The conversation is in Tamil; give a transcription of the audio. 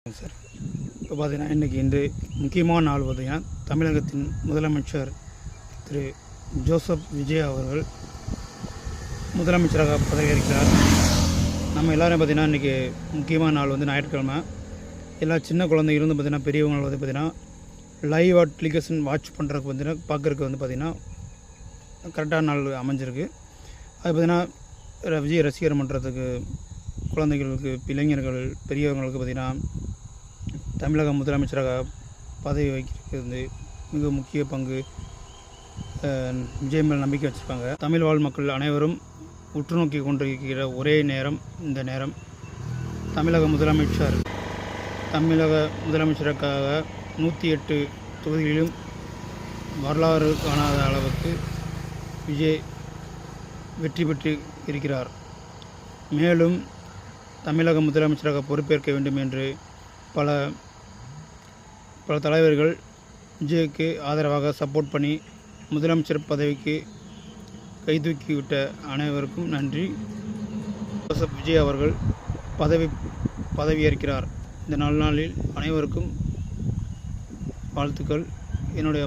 சார் இப்போ பார்த்தீங்கன்னா இன்று முக்கியமான நாள் பார்த்தீங்கன்னா தமிழகத்தின் முதலமைச்சர் திரு ஜோசப் விஜய் அவர்கள் முதலமைச்சராக பதவியேற்கிறார். நம்ம எல்லோரும் பார்த்திங்கன்னா இன்றைக்கி முக்கியமான நாள் ஞாயிற்றுக்கிழமை. எல்லா சின்ன குழந்தைகளும் பார்த்திங்கன்னா பெரியவங்க பார்த்திங்கன்னா லைவ் டெலிகாஸ்ட் வாட்ச் பண்ணுறதுக்கு பார்த்திங்கன்னா பார்க்குறதுக்கு பார்த்திங்கன்னா கரெக்டான நாள் அமைஞ்சிருக்கு. அது பார்த்திங்கன்னா விஜய் ரசிகர் மன்றத்துக்கு குழந்தைகளுக்கு இளைஞர்கள் பெரியவங்களுக்கு பார்த்திங்கன்னா தமிழக முதலமைச்சராக பதவி வகிக்கிறது மிக முக்கிய பங்கு. விஜய் மேல் நம்பிக்கை வச்சுருக்காங்க. தமிழ் வாழ் மக்கள் அனைவரும் உற்று நோக்கி கொண்டிருக்கிற ஒரே நேரம் இந்த நேரம். தமிழக முதலமைச்சருக்காக 108 தொகுதிகளிலும் வரலாறு காணாத அளவுக்கு விஜய் வெற்றி பெற்று இருக்கிறார். மேலும் தமிழக முதலமைச்சராக பொறுப்பேற்க வேண்டும் என்று பல தலைவர்கள் விஜய்க்கு ஆதரவாக சப்போர்ட் பண்ணி முதலமைச்சர் பதவிக்கு கைதூக்கிவிட்ட அனைவருக்கும் நன்றி. ஜோசப் விஜய் அவர்கள் பதவியேற்கிறார். இந்த நாளில் அனைவருக்கும் வாழ்த்துக்கள். என்னுடைய